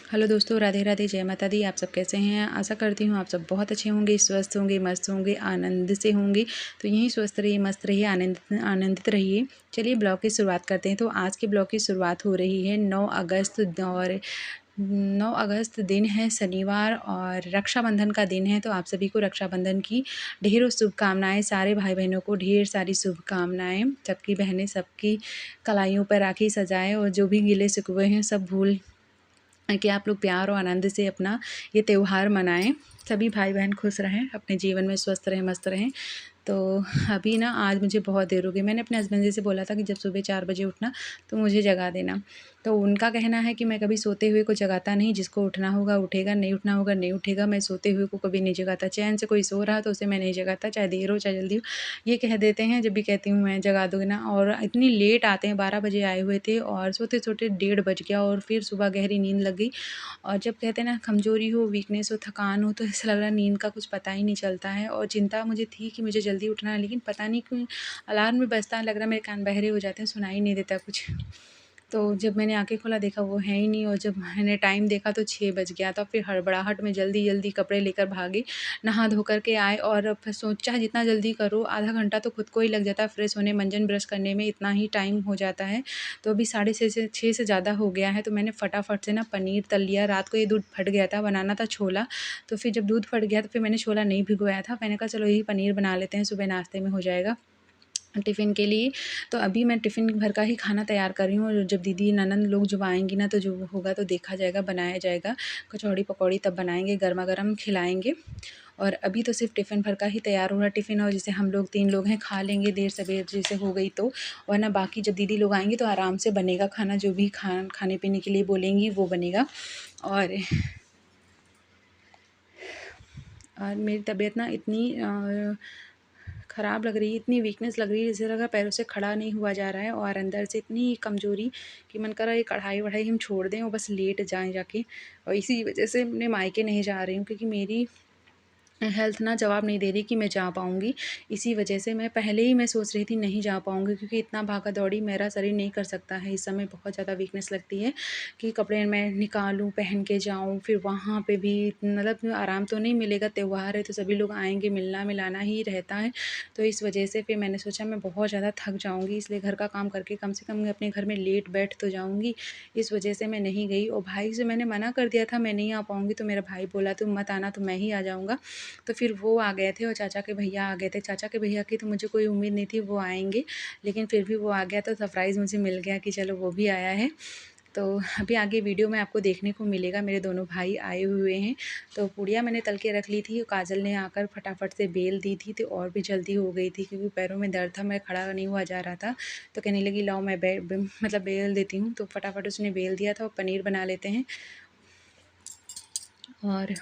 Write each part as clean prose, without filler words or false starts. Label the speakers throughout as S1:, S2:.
S1: Hello दोस्तों, राधे राधे, जय माता दी। आप सब कैसे हैं? आशा करती हूँ आप सब बहुत अच्छे होंगे, स्वस्थ होंगे, मस्त होंगे, आनंद से होंगे। तो यहीं स्वस्थ रहिए, मस्त रहिए, आनंदित रहिए। चलिए ब्लॉग की शुरुआत करते हैं। तो आज के ब्लॉग की शुरुआत हो रही है 9 अगस्त और 9 अगस्त दिन है, शनिवार, और रक्षाबंधन का दिन है। तो आप सभी को रक्षाबंधन की ढेरों शुभकामनाएं। सारे भाई बहनों को ढेर सारी शुभकामनाएं। सबकी बहनें सबकी कलाइयों पर राखी सजाएं और जो भी गिले शिकवे हैं सब भूल कि आप लोग प्यार और आनंद से अपना ये त्यौहार मनाएं। सभी भाई बहन खुश रहें, अपने जीवन में स्वस्थ रहें, मस्त रहें। तो अभी ना आज मुझे बहुत देर हो गई। मैंने अपने हस्बैंड जी से बोला था कि जब सुबह 4 बजे उठना तो मुझे जगा देना। तो उनका कहना है कि मैं कभी सोते हुए को जगाता नहीं, जिसको उठना होगा उठेगा, नहीं उठना होगा नहीं उठेगा। मैं सोते हुए को कभी नहीं जगाता। चैन से कोई सो रहा तो उसे मैं नहीं जगाता, चाहे देर हो चाहे जल्दी हो। ये कह देते हैं, जब भी कहती हूँ मैं जगा दोगे ना। और इतनी लेट आते हैं, 12 बजे आए हुए थे और सोते सोते 1:30 बज गया और फिर सुबह गहरी नींद लग गई। और जब कहते हैं ना कमज़ोरी हो, वीकनेस हो, थकान हो, तो ऐसा लग रहा है नींद का कुछ पता ही नहीं चलता है। और चिंता मुझे थी कि मुझे जल्दी उठना है, लेकिन पता नहीं क्यों अलार्म भी बजता है, लग रहा है मेरे कान बहरे हो जाते हैं, सुनाई नहीं देता कुछ। तो जब मैंने आँखें खोला देखा वो है ही नहीं, और जब मैंने टाइम देखा तो 6 बज गया था। फिर हड़बड़ाहट में जल्दी-जल्दी कपड़े लेकर भागी, नहा धो कर के आए और फिर सोचा जितना जल्दी करो, आधा घंटा तो खुद को ही लग जाता है फ्रेश होने, मंजन ब्रश करने में, इतना ही टाइम हो जाता है। तो अभी 6:30 से ज़्यादा हो गया है। तो मैंने फटाफट से ना पनीर तल लिया। रात को ये दूध फट गया था, बनाना था छोला। तो फिर जब दूध फट गया तो फिर मैंने छोला नहीं भिगोया था। मैंने कहा चलो यही पनीर बना लेते हैं, सुबह नाश्ते में हो जाएगा टिफ़िन के लिए। तो अभी मैं टिफ़िन भर का ही खाना तैयार कर रही हूँ, और जब दीदी ननंद लोग जब आएँगी ना तो जो होगा तो देखा जाएगा, बनाया जाएगा। कचौड़ी पकौड़ी तब बनाएँगे, गरमा-गरम खिलाएँगे। और अभी तो सिर्फ़ टिफ़िन भर का ही तैयार हो रहा है। टिफ़िन और जैसे हम लोग 3 लोग हैं, खा लेंगे देर सवेर जैसे हो गई तो। वरना बाकी जब दीदी लोग आएँगी तो आराम से बनेगा खाना, जो भी खाने-पीने के लिए बोलेंगी वो बनेगा। और मेरी तबीयत ना इतनी ख़राब लग रही है, इतनी वीकनेस लग रही है, जैसे लग रहा है पैरों से खड़ा नहीं हुआ जा रहा है, और अंदर से इतनी कमज़ोरी कि मन कर रहा है ये कढ़ाई-वढ़ाई हम छोड़ दें और बस लेट जाएँ जाके। और इसी वजह से अपने मायके नहीं जा रही हूँ, क्योंकि मेरी हेल्थ ना जवाब नहीं दे रही कि मैं जा पाऊँगी। इसी वजह से मैं पहले ही मैं सोच रही थी नहीं जा पाऊँगी, क्योंकि इतना भागा-दौड़ी मेरा शरीर नहीं कर सकता है। इस समय बहुत ज़्यादा वीकनेस लगती है कि कपड़े मैं निकालूँ, पहन के जाऊँ, फिर वहाँ पे भी मतलब आराम तो नहीं मिलेगा। त्योहार है तो सभी लोग आएँगे, मिलना-मिलाना ही रहता है। तो इस वजह से फिर मैंने सोचा मैं बहुत ज़्यादा थक जाऊँगी, इसलिए घर का काम करके कम से कम मैं अपने घर में लेट बैठ तो जाऊँगी। इस वजह से मैं नहीं गई, और भाई से मैंने मना कर दिया था मैं नहीं आ पाऊँगी, तो मेरा भाई बोला तुम मत आना, तो मैं ही आ जाऊँगा। तो फिर वो आ गए थे और चाचा के भैया आ गए थे। चाचा के भैया की तो मुझे कोई उम्मीद नहीं थी वो आएँगे, लेकिन फिर भी वो आ गया तो सरप्राइज़ मुझे मिल गया कि चलो वो भी आया है। तो अभी आगे वीडियो में आपको देखने को मिलेगा, मेरे दोनों भाई आए हुए हैं। तो पूड़ियाँ मैंने तल के रख ली थी, काजल ने आकर फटाफट से बेल दी थी, तो और भी जल्दी हो गई थी क्योंकि पैरों में दर्द था, मैं खड़ा नहीं हुआ जा रहा था। तो कहने लगी लाओ मैं मतलब बेल देती हूँ, तो फटाफट उसने बेल दिया था। और पनीर बना लेते हैं। और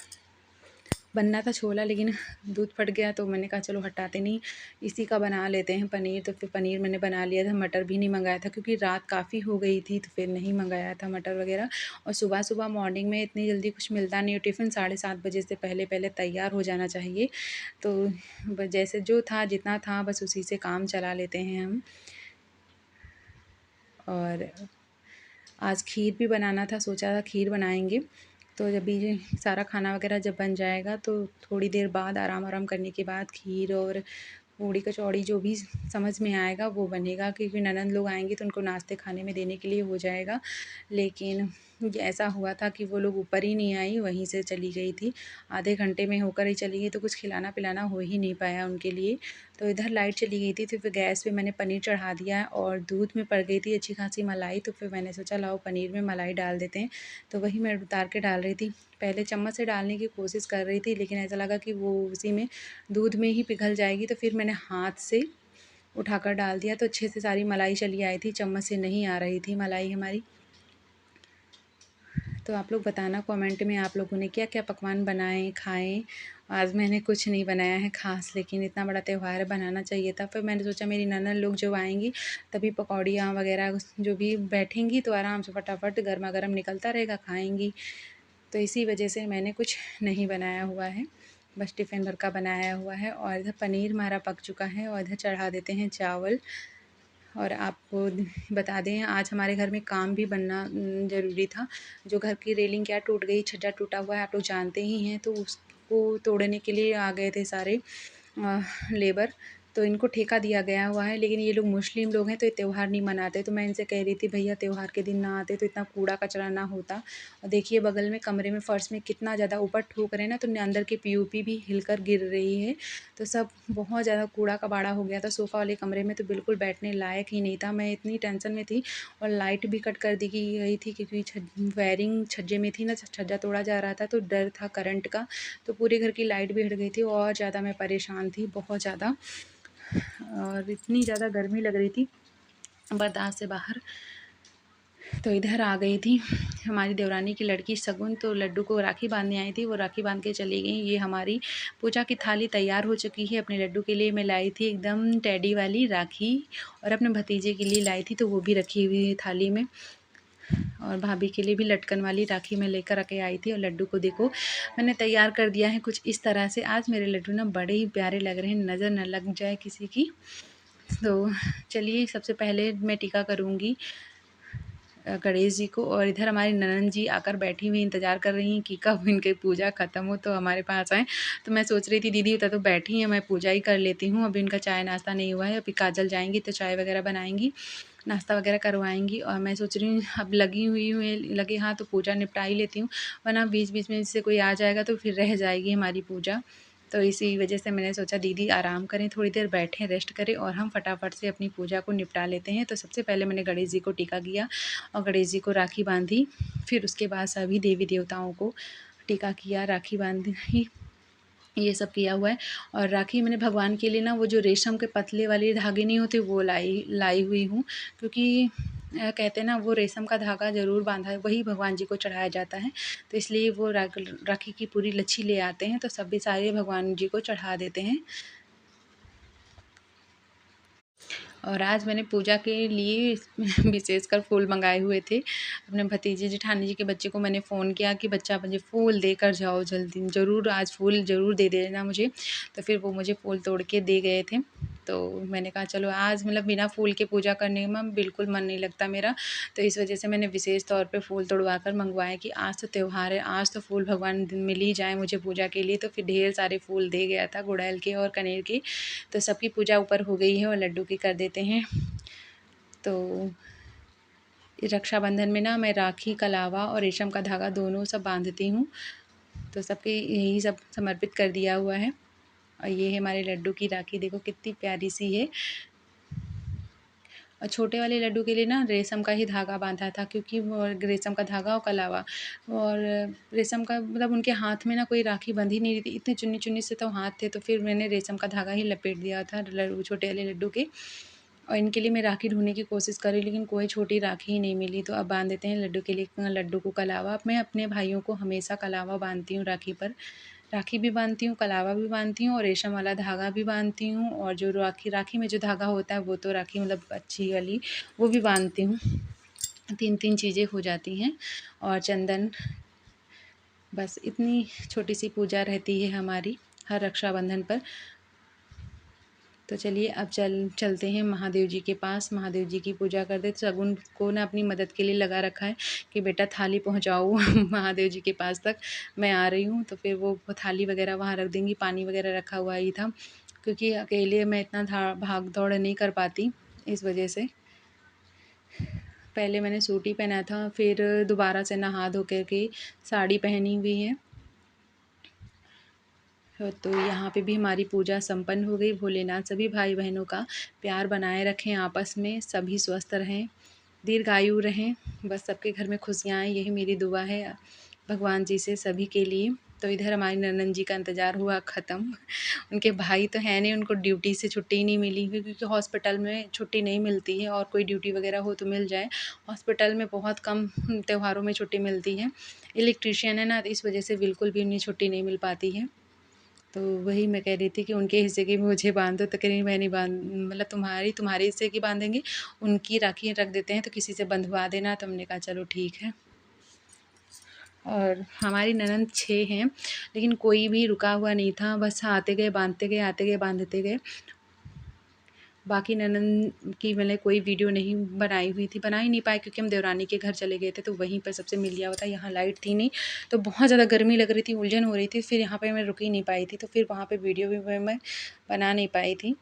S1: बनना था छोला, लेकिन दूध फट गया तो मैंने कहा चलो हटाते नहीं, इसी का बना लेते हैं पनीर। तो फिर पनीर मैंने बना लिया था। मटर भी नहीं मंगाया था क्योंकि रात काफ़ी हो गई थी, तो फिर नहीं मंगाया था मटर वगैरह। और सुबह-सुबह मॉर्निंग में इतनी जल्दी कुछ मिलता नहीं है। टिफ़िन 7:30 बजे से पहले-पहले तैयार हो जाना चाहिए। तो जैसे जो था जितना था बस उसी से काम चला लेते हैं हम। और आज खीर भी बनाना था, सोचा था खीर बनाएँगे। तो जब ये सारा खाना वगैरह जब बन जाएगा तो थोड़ी देर बाद आराम-आराम करने के बाद खीर और पूड़ी कचौड़ी जो भी समझ में आएगा वो बनेगा, क्योंकि ननंद लोग आएँगी तो उनको नाश्ते खाने में देने के लिए हो जाएगा। लेकिन ये ऐसा हुआ था कि वो लोग ऊपर ही नहीं आई, वहीं से चली गई थी। आधे घंटे में होकर ही चली गई, तो कुछ खिलाना-पिलाना हो ही नहीं पाया उनके लिए। तो इधर लाइट चली गई थी, तो फिर गैस पे मैंने पनीर चढ़ा दिया और दूध में पड़ गई थी अच्छी खासी मलाई। तो फिर मैंने सोचा लाओ पनीर में मलाई डाल देते हैं। तो वही मैं उतार के डाल रही थी। पहले चम्मच से डालने की कोशिश कर रही थी, लेकिन ऐसा लगा कि वो उसी में दूध में ही पिघल जाएगी, तो फिर मैंने हाथ से उठाकर डाल दिया। तो अच्छे से सारी मलाई चली आई थी, चम्मच से नहीं आ रही थी मलाई हमारी। तो आप लोग बताना कमेंट में आप लोगों ने क्या-क्या पकवान बनाए, खाए। आज मैंने कुछ नहीं बनाया है ख़ास, लेकिन इतना बड़ा त्योहार है बनाना चाहिए था। फिर मैंने सोचा मेरी ननद लोग जब आएँगी तभी पकौड़ियाँ वग़ैरह जो भी बैठेंगी तो आराम से फटाफट गरमा-गरम निकलता रहेगा, खाएँगी। तो इसी वजह से मैंने कुछ नहीं बनाया हुआ है, बस टिफ़िन भर का बनाया हुआ है। और इधर पनीर हमारा पक चुका है और इधर चढ़ा देते हैं चावल। और आपको बता दें आज हमारे घर में काम भी बनना ज़रूरी था। जो घर की रेलिंग क्या टूट गई, छज्जा टूटा हुआ है, आप लोग जानते ही हैं, तो उसको तोड़ने के लिए आ गए थे सारे लेबर। तो इनको ठेका दिया गया हुआ है, लेकिन ये लोग मुस्लिम लोग हैं तो ये त्यौहार नहीं मनाते। तो मैं इनसे कह रही थी भैया त्यौहार के दिन ना आते तो इतना कूड़ा कचरा ना होता। और देखिए बगल में कमरे में फ़र्श में कितना ज़्यादा ऊपर ठोक रहे हैं ना, तो अंदर की पीओपी भी हिलकर गिर रही है। तो सब बहुत ज़्यादा कूड़ा कबाड़ा हो गया था। सोफ़ा वाले कमरे में तो बिल्कुल बैठने लायक ही नहीं था। मैं इतनी टेंशन में थी और लाइट भी कट कर दी गई थी क्योंकि वायरिंग छज्जे में थी ना, छज्जा तोड़ा जा रहा था तो डर था करंट का। तो पूरे घर की लाइट भी हट गई थी और ज़्यादा मैं परेशान थी, बहुत ज़्यादा। और इतनी ज़्यादा गर्मी लग रही थी बर्दाश्त से बाहर। तो इधर आ गई थी हमारी देवरानी की लड़की शगुन, तो लड्डू को राखी बांधने आई थी, वो राखी बांध के चली गई। ये हमारी पूजा की थाली तैयार हो चुकी है। अपने लड्डू के लिए मैं लाई थी एकदम टेडी वाली राखी और अपने भतीजे के लिए लाई थी, तो वो भी रखी हुई है थाली में। और भाभी के लिए भी लटकन वाली राखी मैं लेकर के आई थी। और लड्डू को देखो मैंने तैयार कर दिया है कुछ इस तरह से। आज मेरे लड्डू ना बड़े ही प्यारे लग रहे हैं, नज़र न लग जाए किसी की। तो चलिए सबसे पहले मैं टीका करूँगी गणेश जी को। और इधर हमारी ननंद जी आकर बैठी हुई इंतज़ार कर रही हैं कि कब इनकी पूजा ख़त्म हो तो हमारे पास आएँ। तो मैं सोच रही थी दीदी तो बैठी हैं, मैं पूजा ही कर लेती हूँ। अभी इनका चाय नाश्ता नहीं हुआ है, अभी काजल जाएँगी तो चाय वग़ैरह बनाएँगी, नाश्ता वग़ैरह करवाएँगी। और मैं सोच रही हूँ अब लगी हुई हूँ लगे हाथ तो पूजा निपटा ही लेती हूँ, वरना बीच-बीच में से कोई आ जाएगा तो फिर रह जाएगी हमारी पूजा। तो इसी वजह से मैंने सोचा दीदी आराम करें, थोड़ी देर बैठें, रेस्ट करें और हम फटाफट से अपनी पूजा को निपटा लेते हैं। तो सबसे पहले मैंने गणेश जी को टीका किया और गणेश जी को राखी बांधी। फिर उसके बाद सभी देवी देवताओं को टीका किया, राखी बांधी, ये सब किया हुआ है। और राखी मैंने भगवान के लिए ना वो जो रेशम के पतले वाले धागे नहीं होते वो लाई लाई हुई हूँ, क्योंकि कहते हैं ना वो रेशम का धागा ज़रूर बांधा है वही भगवान जी को चढ़ाया जाता है। तो इसलिए वो राखी की पूरी लच्छी ले आते हैं तो सभी सारे भगवान जी को चढ़ा देते हैं। और आज मैंने पूजा के लिए विशेषकर फूल मंगाए हुए थे। अपने भतीजे जेठानी जी के बच्चे को मैंने फ़ोन किया कि बच्चा मुझे फूल देकर जाओ जल्दी, ज़रूर आज फूल ज़रूर दे देना मुझे। तो फिर वो मुझे फूल तोड़ के दे गए थे। तो मैंने कहा चलो आज मतलब बिना फूल के पूजा करने में बिल्कुल मन नहीं लगता मेरा। तो इस वजह से मैंने विशेष तौर पे फूल तोड़वा कर मँगवाए कि आज तो त्योहार है, आज तो फूल भगवान मिल ही जाएँ मुझे पूजा के लिए। तो फिर ढेर सारे फूल दे गया था गुड़हल के और कनेर के। तो सबकी पूजा ऊपर हो गई है और लड्डू की कर देते हैं। तो रक्षाबंधन में ना मैं राखी, कलावा और रेशम का धागा दोनों सब बांधती हूँ। तो सबके यही सब समर्पित कर दिया हुआ है। और ये है हमारे लड्डू की राखी, देखो कितनी प्यारी सी है। और छोटे वाले लड्डू के लिए ना रेशम का ही धागा बांधा था, क्योंकि वो रेशम का धागा और कलावा। और रेशम का मतलब उनके हाथ में ना कोई राखी बंधी नहीं रही थी, इतने चुन्नी चुन्नी से तो हाथ थे, तो फिर मैंने रेशम का धागा ही लपेट दिया था छोटे वाले लड्डू के। और इनके लिए मैं राखी ढूँढने की कोशिश करी लेकिन कोई छोटी राखी ही नहीं मिली, तो अब बांध देते हैं लड्डू के लिए लड्डू को कलावा। मैं अपने भाइयों को हमेशा कलावा बांधती हूँ राखी पर। राखी भी बांधती हूँ, कलावा भी बांधती हूँ और रेशम वाला धागा भी बांधती हूँ। और जो राखी राखी में जो धागा होता है वो तो राखी मतलब अच्छी वाली वो भी बांधती हूँ। 3-3 चीज़ें हो जाती हैं। और चंदन, बस इतनी छोटी सी पूजा रहती है हमारी हर रक्षाबंधन पर। तो चलिए अब चलते हैं महादेव जी के पास, महादेव जी की पूजा कर दे। शगुन को ना अपनी मदद के लिए लगा रखा है कि बेटा थाली पहुँचाओ महादेव जी के पास तक, मैं आ रही हूँ। तो फिर वो थाली वगैरह वहाँ रख देंगी, पानी वगैरह रखा हुआ ही था, क्योंकि अकेले मैं इतना भाग दौड़ नहीं कर पाती, इस वजह से। पहले मैंने सूट ही पहना था, फिर दोबारा से नहा धो कर के साड़ी पहनी हुई है। तो यहाँ पे भी हमारी पूजा संपन्न हो गई। भोलेनाथ सभी भाई बहनों का प्यार बनाए रखें, आपस में सभी स्वस्थ रहें, दीर्घायु रहें, बस सबके घर में खुशियाँ आएँ, यही मेरी दुआ है भगवान जी से सभी के लिए। तो इधर हमारी ननंद जी का इंतज़ार हुआ ख़त्म। उनके भाई तो हैं नहीं, उनको ड्यूटी से छुट्टी नहीं मिली हुई, क्योंकि हॉस्पिटल में छुट्टी नहीं मिलती है, और कोई ड्यूटी वगैरह हो तो मिल जाए। हॉस्पिटल में बहुत कम त्योहारों में छुट्टी मिलती है। इलेक्ट्रीशियन है ना, तो इस वजह से बिल्कुल भी उन्हें छुट्टी नहीं मिल पाती है। तो वही मैं कह रही थी कि उनके हिस्से की मुझे बांध दो, तो कह रही मैं नहीं मतलब तुम्हारे हिस्से की बांधेंगे, उनकी राखी रख देते हैं तो किसी से बंधवा देना। तो हमने कहा चलो ठीक है। और हमारी ननंद 6 हैं, लेकिन कोई भी रुका हुआ नहीं था, बस आते गए बांधते गए, आते गए बांधते गए। बाकी ननद की मैंने कोई वीडियो नहीं बनाई हुई थी, बना ही नहीं पाए क्योंकि हम देवरानी के घर चले गए थे, तो वहीं पर सबसे मिल लिया हुआ था। यहाँ लाइट थी नहीं, तो बहुत ज़्यादा गर्मी लग रही थी, उलझन हो रही थी, फिर यहाँ पे मैं रुक ही नहीं पाई थी, तो फिर वहाँ पे वीडियो भी मैं बना नहीं पाई थी।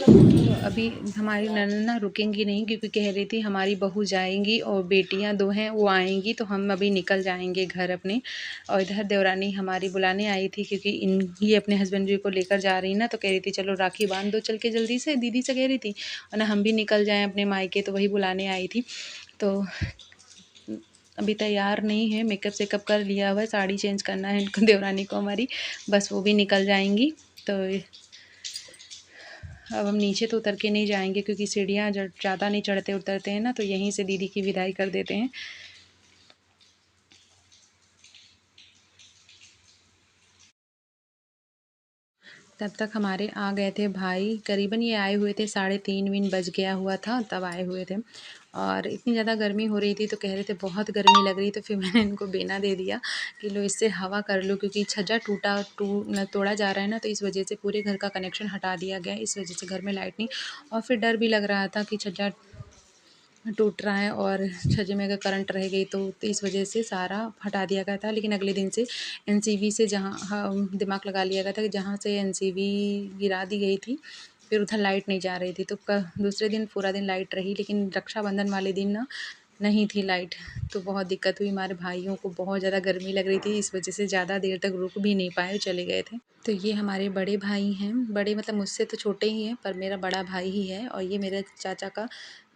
S1: तो अभी हमारी ननद ना रुकेंगी नहीं क्योंकि कह रही थी हमारी बहू जाएंगी और बेटियां 2 हैं वो आएंगी, तो हम अभी निकल जाएंगे घर अपने। और इधर देवरानी हमारी बुलाने आई थी क्योंकि ये अपने हस्बैंड जी को लेकर जा रही ना, तो कह रही थी चलो राखी बांध दो चल के जल्दी से, दीदी से कह रही थी, और ना हम भी निकल जाएँ अपने मायके, तो वही बुलाने आई थी। तो अभी तैयार नहीं है, मेकअप सेकअप कर लिया हुआ है, साड़ी चेंज करना है इनको देवरानी को हमारी, बस वो भी निकल जाएंगी। तो अब हम नीचे तो उतर के नहीं जाएंगे क्योंकि सीढ़ियाँ ज़्यादा नहीं चढ़ते उतरते हैं ना, तो यहीं से दीदी की विदाई कर देते हैं। तब तक हमारे आ गए थे भाई, करीबन ये आए हुए थे 3:30 बज गया हुआ था तब आए हुए थे। और इतनी ज़्यादा गर्मी हो रही थी तो कह रहे थे बहुत गर्मी लग रही, तो फिर मैंने इनको बेना दे दिया कि लो इससे हवा कर लो, क्योंकि छज्जा तोड़ा जा रहा है ना, तो इस वजह से पूरे घर का कनेक्शन हटा दिया गया, इस वजह से घर में लाइट नहीं। और फिर डर भी लग रहा था कि छज्जा टूट रहा है और छज्जे में अगर करंट रह गई तो इस वजह से सारा हटा दिया गया था। लेकिन अगले दिन से एनसीबी से जहाँ दिमाग लगा लिया गया था कि जहाँ से एनसीबी गिरा दी गई थी, फिर उधर लाइट नहीं जा रही थी, तो दूसरे दिन पूरा दिन लाइट रही, लेकिन रक्षाबंधन वाले दिन ना नहीं थी लाइट, तो बहुत दिक्कत हुई। हमारे भाइयों को बहुत ज़्यादा गर्मी लग रही थी, इस वजह से ज़्यादा देर तक रुक भी नहीं पाए, चले गए थे। तो ये हमारे बड़े भाई हैं, बड़े मतलब मुझसे तो छोटे ही हैं, पर मेरा बड़ा भाई ही है, और ये मेरे चाचा का,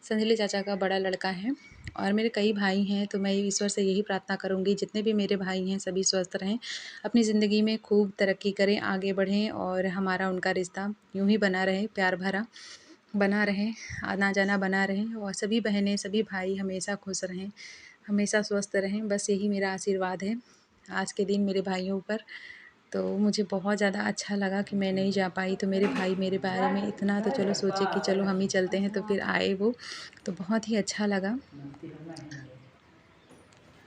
S1: संजले चाचा का बड़ा लड़का है। और मेरे कई भाई हैं, तो मैं ईश्वर से यही प्रार्थना करूँगी जितने भी मेरे भाई हैं सभी स्वस्थ रहें, अपनी ज़िंदगी में खूब तरक्की करें, आगे बढ़ें, और हमारा उनका रिश्ता यूँ ही बना रहे, प्यार भरा बना रहे, आना जाना बना रहे, और सभी बहनें सभी भाई हमेशा खुश रहें, हमेशा स्वस्थ रहें, बस यही मेरा आशीर्वाद है आज के दिन मेरे भाइयों पर। तो मुझे बहुत ज़्यादा अच्छा लगा कि मैं नहीं जा पाई, तो मेरे भाई मेरे बारे में इतना तो चलो सोचे कि चलो हम ही चलते हैं, तो फिर आए वो, तो बहुत ही अच्छा लगा।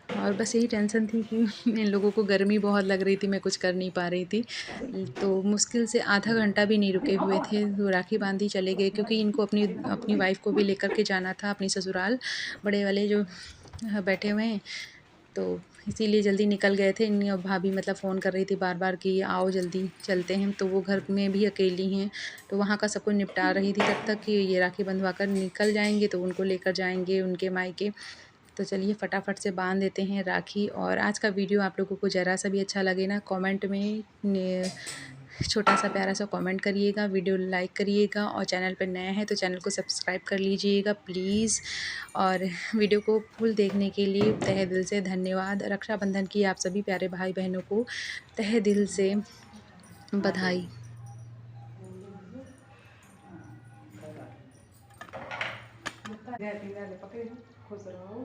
S1: और बस यही टेंशन थी कि इन लोगों को गर्मी बहुत लग रही थी, मैं कुछ कर नहीं पा रही थी, तो मुश्किल से आधा घंटा भी नहीं रुके हुए थे, तो राखी बांधी चले गए क्योंकि इनको अपनी अपनी वाइफ़ को भी लेकर के जाना था अपनी ससुराल, बड़े वाले जो बैठे हुए हैं, तो इसीलिए जल्दी निकल गए थे। इन्हीं, और भाभी मतलब फ़ोन कर रही थी बार-बार कि आओ जल्दी चलते हैं, तो वो घर में भी अकेली हैं, तो वहाँ का सब कुछ निपटा रही थी तब तक कि ये राखी बंधवा कर निकल जाएँगे, तो उनको लेकर जाएँगे उनके मायके। तो चलिए फटाफट से बांध देते हैं राखी। और आज का वीडियो आप लोगों को ज़रा सा भी अच्छा लगे ना, कमेंट में छोटा सा प्यारा सा कमेंट करिएगा, वीडियो लाइक करिएगा, और चैनल पर नया है तो चैनल को सब्सक्राइब कर लीजिएगा प्लीज़। और वीडियो को फुल देखने के लिए तहे दिल से धन्यवाद। रक्षाबंधन की आप सभी प्यारे भाई बहनों को तहे दिल से बधाई। खुश रहो,